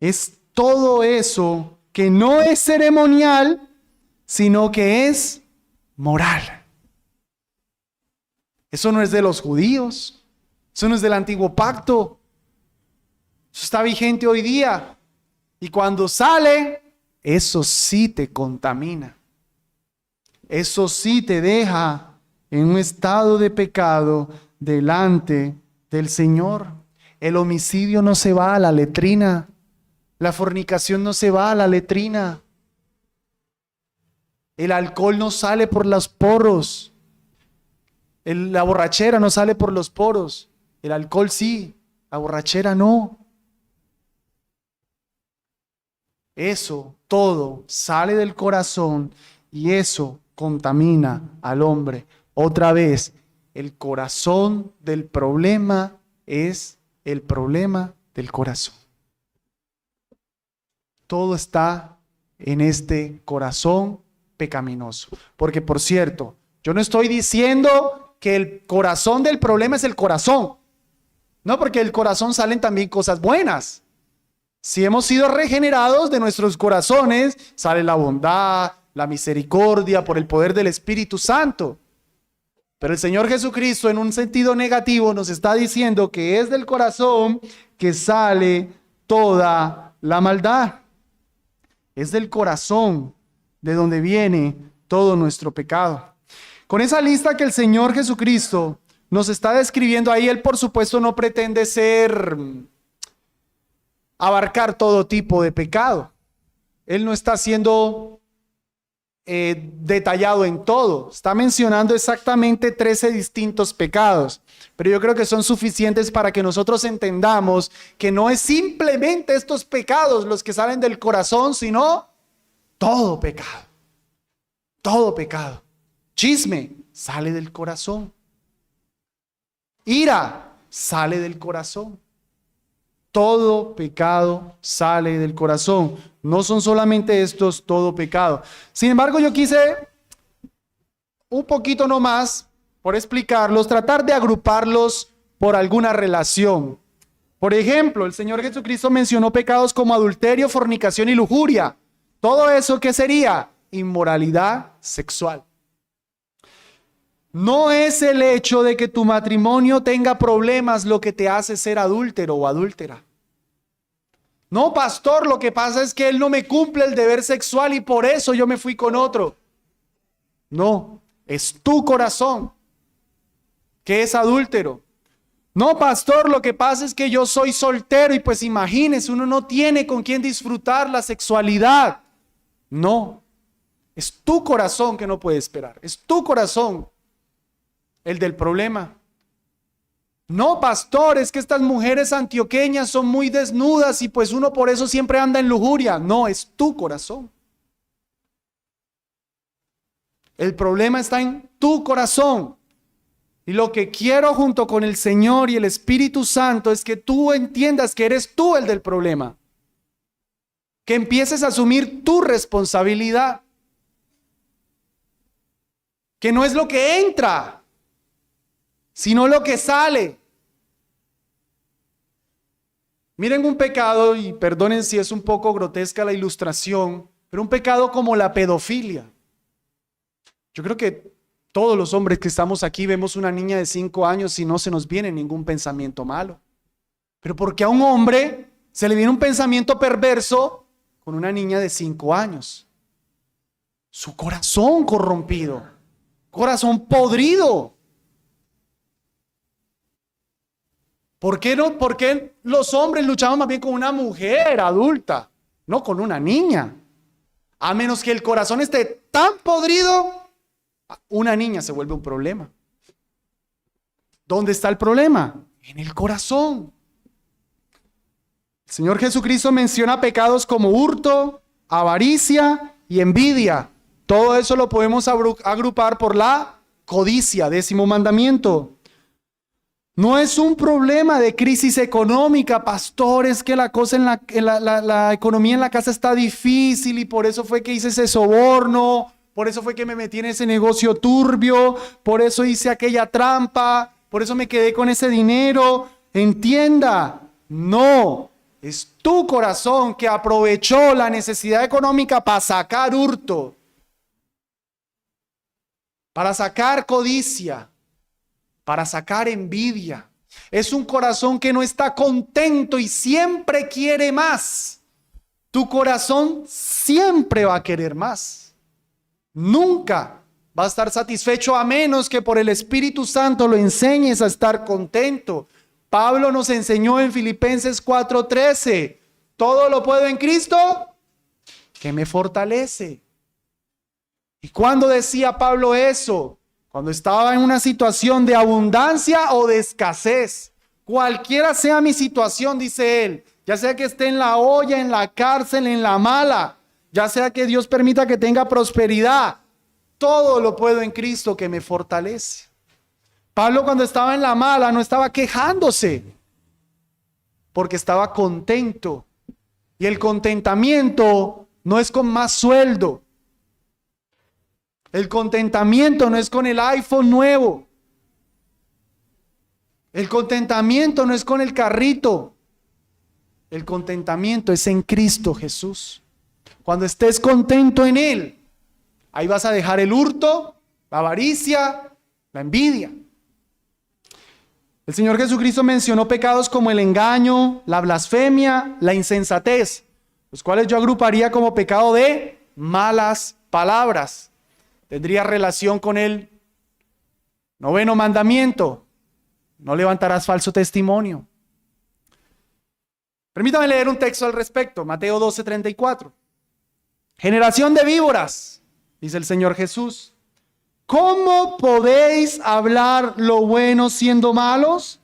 Es todo eso que no es ceremonial, sino que es moral. Eso no es de los judíos, eso no es del antiguo pacto, eso está vigente hoy día. Y cuando sale, eso sí te contamina. Eso sí te deja en un estado de pecado delante del Señor. El homicidio no se va a la letrina. La fornicación no se va a la letrina. El alcohol no sale por los poros. La borrachera no sale por los poros. El alcohol sí, la borrachera no. Eso todo sale del corazón y eso contamina al hombre. Otra vez, el corazón del problema es el problema del corazón. Todo está en este corazón pecaminoso. Porque, por cierto, yo no estoy diciendo que el corazón del problema es el corazón. No, porque del corazón salen también cosas buenas. Si hemos sido regenerados, de nuestros corazones sale la bondad, la misericordia por el poder del Espíritu Santo. Pero el Señor Jesucristo, en un sentido negativo, nos está diciendo que es del corazón que sale toda la maldad. Es del corazón de donde viene todo nuestro pecado. Con esa lista que el Señor Jesucristo nos está describiendo ahí, Él por supuesto no pretende ser abarcar todo tipo de pecado. Él no está siendo detallado en todo. Está mencionando exactamente 13 distintos pecados. Pero yo creo que son suficientes para que nosotros entendamos que no es simplemente estos pecados los que salen del corazón, sino todo pecado. Todo pecado. Chisme sale del corazón. Ira sale del corazón. Todo pecado sale del corazón. No son solamente estos, todo pecado. Sin embargo, yo quise un poquito nomás, por explicarlos, tratar de agruparlos por alguna relación. Por ejemplo, el Señor Jesucristo mencionó pecados como adulterio, fornicación y lujuria. Todo eso, ¿qué sería? Inmoralidad sexual. No es el hecho de que tu matrimonio tenga problemas lo que te hace ser adúltero o adúltera. No, pastor, lo que pasa es que él no me cumple el deber sexual y por eso yo me fui con otro. No, es tu corazón que es adúltero. No, pastor, lo que pasa es que yo soy soltero y pues imagínese, uno no tiene con quién disfrutar la sexualidad. No, es tu corazón que no puede esperar, es tu corazón el del problema. No, pastor, es que estas mujeres antioqueñas son muy desnudas y pues uno por eso siempre anda en lujuria. No, es tu corazón. El problema está en tu corazón. Y lo que quiero junto con el Señor y el Espíritu Santo es que tú entiendas que eres tú el del problema. Que empieces a asumir tu responsabilidad. Que no es lo que entra, sino lo que sale. Miren un pecado, y perdonen si es un poco grotesca la ilustración, pero un pecado como la pedofilia. Yo creo que todos los hombres que estamos aquí vemos una niña de 5 años y no se nos viene ningún pensamiento malo. Pero porque a un hombre se le viene un pensamiento perverso con una niña de 5 años. Su corazón corrompido, corazón podrido. ¿Por qué no? ¿Por qué los hombres luchamos más bien con una mujer adulta, no con una niña? A menos que el corazón esté tan podrido, una niña se vuelve un problema. ¿Dónde está el problema? En el corazón. El Señor Jesucristo menciona pecados como hurto, avaricia y envidia. Todo eso lo podemos agrupar por la codicia, 10º mandamiento. No es un problema de crisis económica, pastor, es que la cosa la economía en la casa está difícil y por eso fue que hice ese soborno, por eso fue que me metí en ese negocio turbio, por eso hice aquella trampa, por eso me quedé con ese dinero. Entienda, no, es tu corazón que aprovechó la necesidad económica para sacar hurto, para sacar codicia, para sacar envidia. Es un corazón que no está contento y siempre quiere más. Tu corazón siempre va a querer más. Nunca va a estar satisfecho a menos que por el Espíritu Santo lo enseñes a estar contento. Pablo nos enseñó en Filipenses 4:13, todo lo puedo en Cristo que me fortalece. ¿Y cuándo decía Pablo eso? Cuando estaba en una situación de abundancia o de escasez. Cualquiera sea mi situación, dice él, ya sea que esté en la olla, en la cárcel, en la mala, ya sea que Dios permita que tenga prosperidad, todo lo puedo en Cristo que me fortalece. Pablo cuando estaba en la mala no estaba quejándose, porque estaba contento. Y el contentamiento no es con más sueldo. El contentamiento no es con el iPhone nuevo. El contentamiento no es con el carrito. El contentamiento es en Cristo Jesús. Cuando estés contento en Él, ahí vas a dejar el hurto, la avaricia, la envidia. El Señor Jesucristo mencionó pecados como el engaño, la blasfemia, la insensatez, los cuales yo agruparía como pecado de malas palabras. Tendría relación con el 9º mandamiento. No levantarás falso testimonio. Permítame leer un texto al respecto, Mateo 12:34. Generación de víboras, dice el Señor Jesús. ¿Cómo podéis hablar lo bueno siendo malos?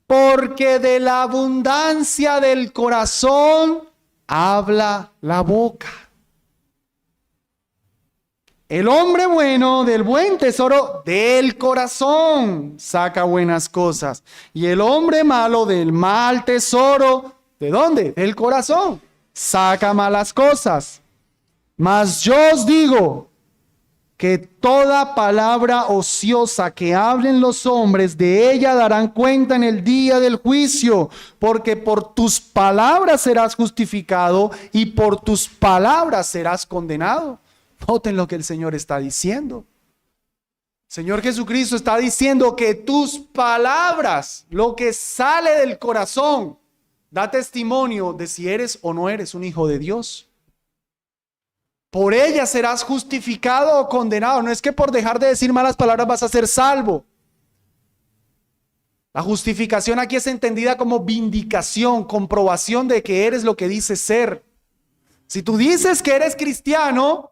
Porque de la abundancia del corazón habla la boca. El hombre bueno del buen tesoro del corazón saca buenas cosas. Y el hombre malo del mal tesoro, ¿de dónde? Del corazón, saca malas cosas. Mas yo os digo que toda palabra ociosa que hablen los hombres, de ella darán cuenta en el día del juicio, porque por tus palabras serás justificado y por tus palabras serás condenado. Noten lo que el Señor está diciendo. Señor Jesucristo está diciendo que tus palabras, lo que sale del corazón, da testimonio de si eres o no eres un hijo de Dios. Por ella serás justificado o condenado. No es que por dejar de decir malas palabras vas a ser salvo. La justificación aquí es entendida como vindicación, comprobación de que eres lo que dices ser. Si tú dices que eres cristiano,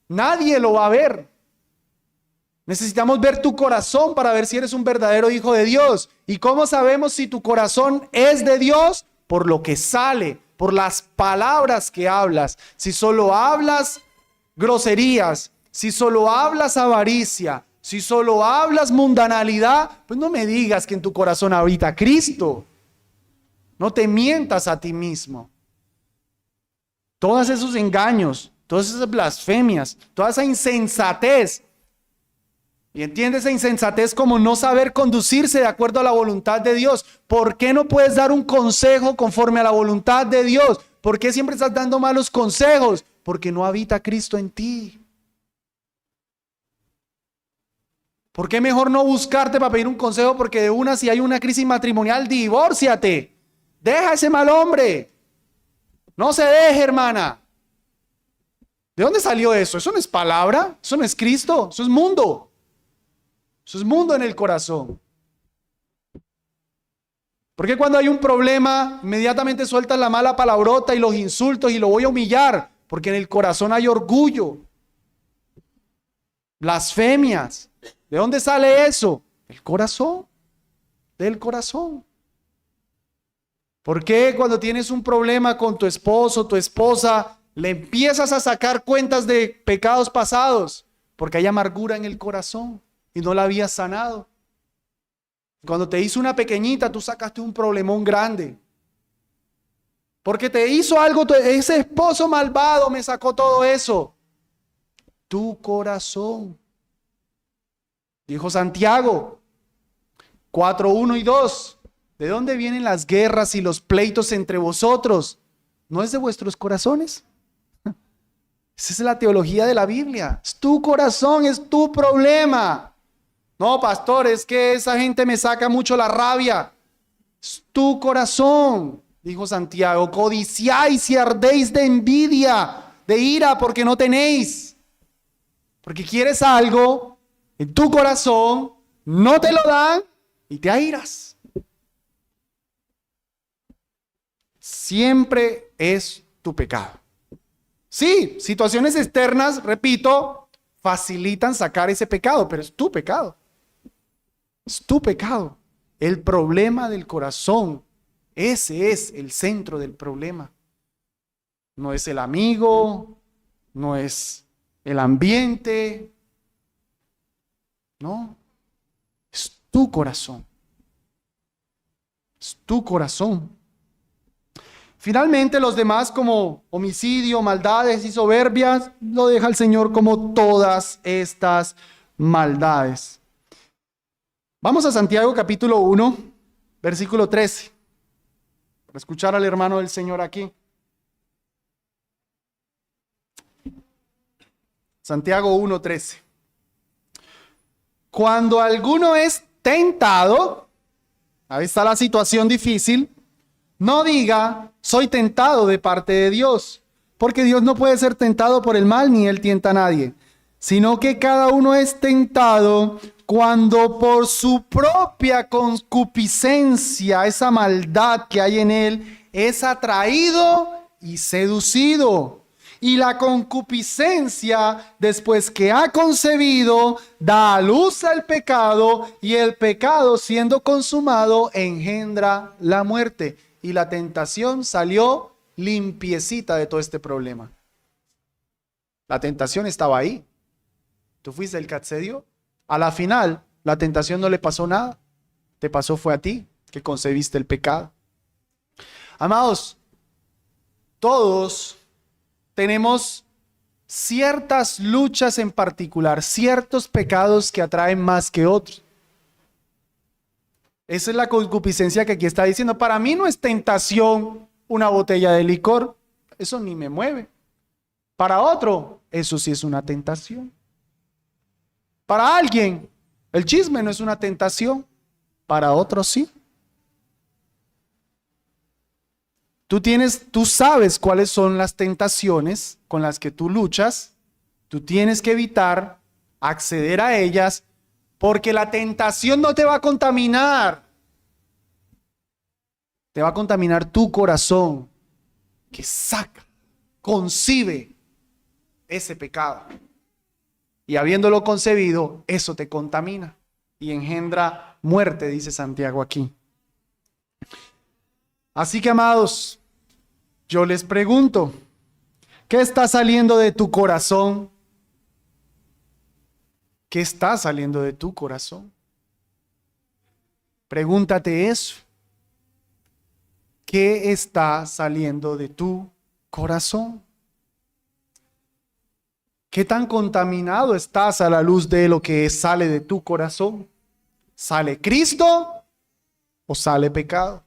nadie lo va a ver. Necesitamos ver tu corazón para ver si eres un verdadero hijo de Dios. ¿Y cómo sabemos si tu corazón es de Dios? Por lo que sale, por las palabras que hablas. Si solo hablas groserías, si solo hablas avaricia, si solo hablas mundanalidad, pues no me digas que en tu corazón habita Cristo. No te mientas a ti mismo. Todos esos engaños, todas esas blasfemias, toda esa insensatez. Y entiende esa insensatez como no saber conducirse de acuerdo a la voluntad de Dios. ¿Por qué no puedes dar un consejo conforme a la voluntad de Dios? ¿Por qué siempre estás dando malos consejos? Porque no habita Cristo en ti. ¿Por qué mejor no buscarte para pedir un consejo? Porque de una, si hay una crisis matrimonial, divórciate. Deja a ese mal hombre. No se deje, hermana. ¿De dónde salió eso? Eso no es palabra, eso no es Cristo, eso es mundo. Eso es mundo en el corazón. Porque cuando hay un problema, inmediatamente sueltas la mala palabrota y los insultos y lo voy a humillar, porque en el corazón hay orgullo, blasfemias. ¿De dónde sale eso? Del corazón, del corazón. ¿Por qué cuando tienes un problema con tu esposo, tu esposa, le empiezas a sacar cuentas de pecados pasados? Porque hay amargura en el corazón y no la habías sanado. Cuando te hizo una pequeñita, tú sacaste un problemón grande. Porque te hizo algo, ese esposo malvado me sacó todo eso. Tu corazón. Dijo Santiago 4:1 y 2. ¿De dónde vienen las guerras y los pleitos entre vosotros? ¿No es de vuestros corazones? Esa es la teología de la Biblia. Es tu corazón, es tu problema. No, pastor, es que esa gente me saca mucho la rabia. Es tu corazón, dijo Santiago. Codiciáis y ardéis de envidia, de ira, porque no tenéis. Porque quieres algo en tu corazón, no te lo dan y te airas. Siempre es tu pecado. Sí, situaciones externas, repito, facilitan sacar ese pecado, pero es tu pecado. Es tu pecado. El problema del corazón, ese es el centro del problema. No es el amigo, no es el ambiente, no, es tu corazón. Es tu corazón. Finalmente, los demás, como homicidio, maldades y soberbias, lo deja el Señor como todas estas maldades. Vamos a Santiago capítulo 1, versículo 13, para escuchar al hermano del Señor aquí. Santiago 1:13. Cuando alguno es tentado, ahí está la situación difícil, no diga, soy tentado de parte de Dios, porque Dios no puede ser tentado por el mal, ni Él tienta a nadie, sino que cada uno es tentado cuando por su propia concupiscencia, esa maldad que hay en él, es atraído y seducido. Y la concupiscencia, después que ha concebido, da a luz al pecado, y el pecado, siendo consumado, engendra la muerte. Y la tentación salió limpiecita de todo este problema. La tentación estaba ahí. Tú fuiste el que accedió. A la final, la tentación no le pasó nada. Te pasó fue a ti, que concebiste el pecado. Amados, todos tenemos ciertas luchas en particular, ciertos pecados que atraen más que otros. Esa es la concupiscencia que aquí está diciendo. Para mí no es tentación una botella de licor. Eso ni me mueve. Para otro, eso sí es una tentación. Para alguien, el chisme no es una tentación. Para otro sí. Tú sabes cuáles son las tentaciones con las que tú luchas. Tú tienes que evitar acceder a ellas, porque la tentación no te va a contaminar. Te va a contaminar tu corazón, que concibe ese pecado. Y habiéndolo concebido, eso te contamina y engendra muerte, dice Santiago aquí. Así que, amados, yo les pregunto, ¿qué está saliendo de tu corazón? ¿Qué está saliendo de tu corazón? Pregúntate eso. ¿Qué está saliendo de tu corazón? ¿Qué tan contaminado estás a la luz de lo que sale de tu corazón? ¿Sale Cristo o sale pecado?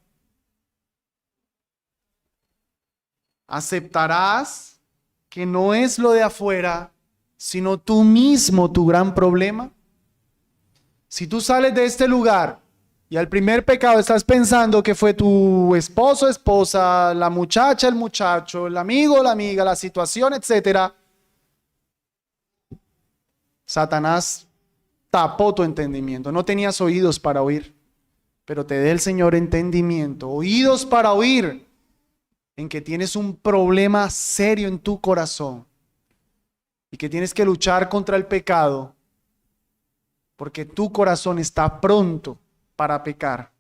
¿Aceptarás que no es lo de afuera, sino tú mismo tu gran problema? Si tú sales de este lugar y al primer pecado estás pensando que fue tu esposo, esposa, la muchacha, el muchacho, el amigo, la amiga, la situación, etcétera, Satanás tapó tu entendimiento. No tenías oídos para oír, pero te dé el Señor entendimiento, oídos para oír, en que tienes un problema serio en tu corazón y que tienes que luchar contra el pecado, porque tu corazón está pronto para pecar.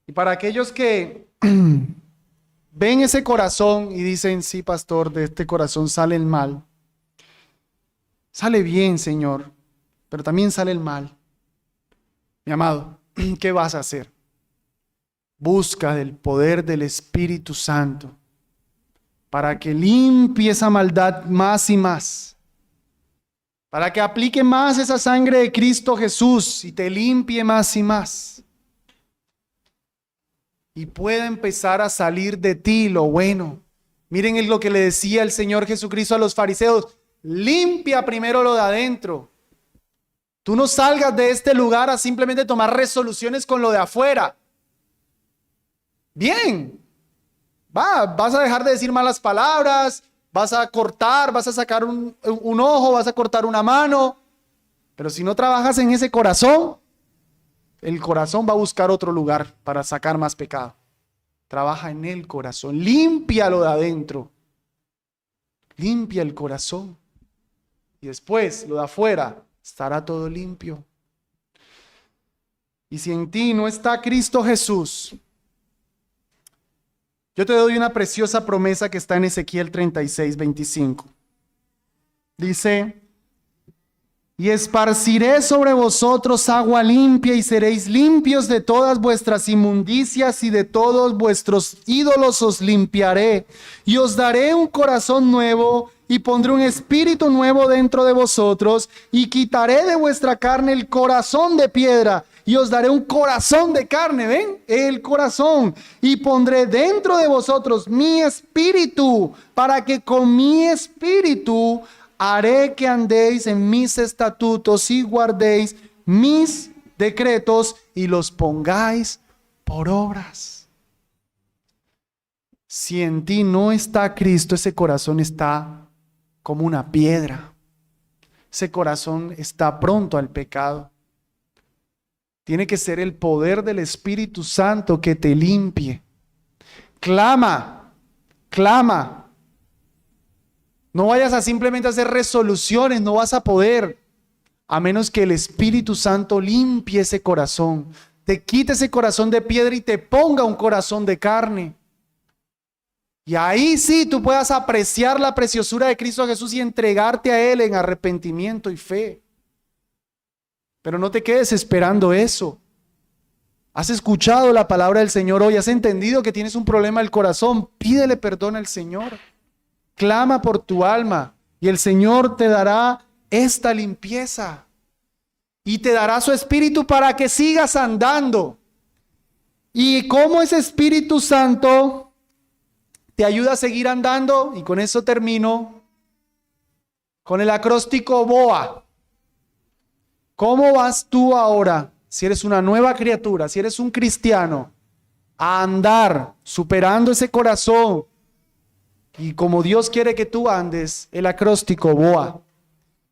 Y para aquellos que ven ese corazón y dicen, sí, pastor, de este corazón sale el mal. Sale bien, Señor, pero también sale el mal. Mi amado, ¿qué vas a hacer? Busca del poder del Espíritu Santo para que limpie esa maldad más y más. Para que aplique más esa sangre de Cristo Jesús y te limpie más y más. Y pueda empezar a salir de ti lo bueno. Miren lo que le decía el Señor Jesucristo a los fariseos. Limpia primero lo de adentro. Tú no salgas de este lugar a simplemente tomar resoluciones con lo de afuera. Bien, vas a dejar de decir malas palabras, vas a cortar, vas a sacar un ojo, vas a cortar una mano, pero si no trabajas en ese corazón, el corazón va a buscar otro lugar para sacar más pecado. Trabaja en el corazón, límpialo de adentro, limpia el corazón y después lo de afuera estará todo limpio. Y si en ti no está Cristo Jesús, yo te doy una preciosa promesa que está en Ezequiel 36:25. Dice, y esparciré sobre vosotros agua limpia y seréis limpios de todas vuestras inmundicias y de todos vuestros ídolos os limpiaré. Y os daré un corazón nuevo y pondré un espíritu nuevo dentro de vosotros y quitaré de vuestra carne el corazón de piedra. Y os daré un corazón de carne, ¿ven? El corazón. Y pondré dentro de vosotros mi espíritu, para que con mi espíritu haré que andéis en mis estatutos y guardéis mis decretos y los pongáis por obras. Si en ti no está Cristo, ese corazón está como una piedra. Ese corazón está pronto al pecado. Tiene que ser el poder del Espíritu Santo que te limpie, Clama, clama. No vayas a simplemente hacer resoluciones, no vas a poder, a menos que el Espíritu Santo limpie ese corazón, te quite ese corazón de piedra y te ponga un corazón de carne. Y ahí sí tú puedas apreciar la preciosura de Cristo Jesús y entregarte a Él en arrepentimiento y fe. Pero no te quedes esperando eso. Has escuchado la palabra del Señor hoy, has entendido que tienes un problema del corazón, pídele perdón al Señor. Clama por tu alma y el Señor te dará esta limpieza y te dará su Espíritu para que sigas andando. ¿Y cómo ese Espíritu Santo te ayuda a seguir andando? Y con eso termino con el acróstico BOA. ¿Cómo vas tú ahora, si eres una nueva criatura, si eres un cristiano, a andar superando ese corazón? Y como Dios quiere que tú andes, el acróstico BOA.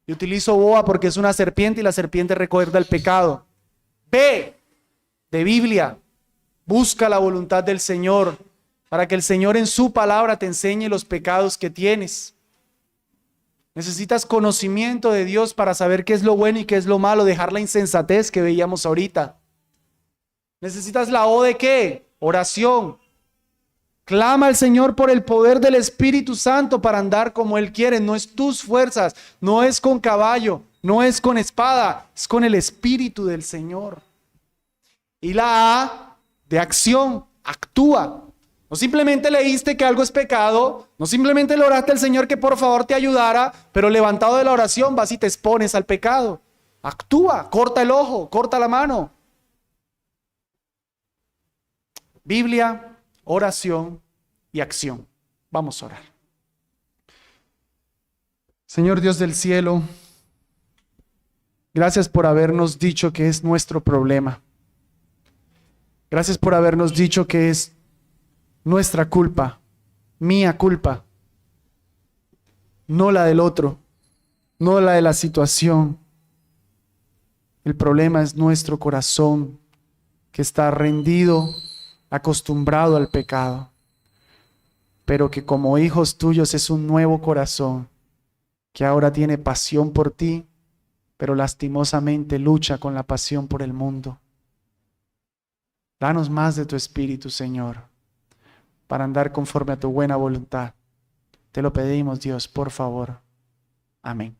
Yo utilizo BOA porque es una serpiente y la serpiente recuerda el pecado. B de Biblia. Busca la voluntad del Señor para que el Señor en su palabra te enseñe los pecados que tienes. Necesitas conocimiento de Dios para saber qué es lo bueno y qué es lo malo, dejar la insensatez que veíamos ahorita. Necesitas la O de ¿qué? Oración. Clama al Señor por el poder del Espíritu Santo para andar como Él quiere. No es tus fuerzas, no es con caballo, no es con espada, es con el Espíritu del Señor. Y la A de acción, actúa. No simplemente leíste que algo es pecado, no simplemente le oraste al Señor que por favor te ayudara, pero levantado de la oración vas y te expones al pecado. Actúa, corta el ojo, corta la mano. Biblia, oración y acción. Vamos a orar. Señor Dios del cielo, gracias por habernos dicho que es nuestro problema. Gracias por habernos dicho que es nuestra culpa, mía culpa, no la del otro, no la de la situación. El problema es nuestro corazón que está rendido, acostumbrado al pecado, pero que como hijos tuyos es un nuevo corazón que ahora tiene pasión por ti, pero lastimosamente lucha con la pasión por el mundo. Danos más de tu Espíritu, Señor, para andar conforme a tu buena voluntad. Te lo pedimos, Dios, por favor. Amén.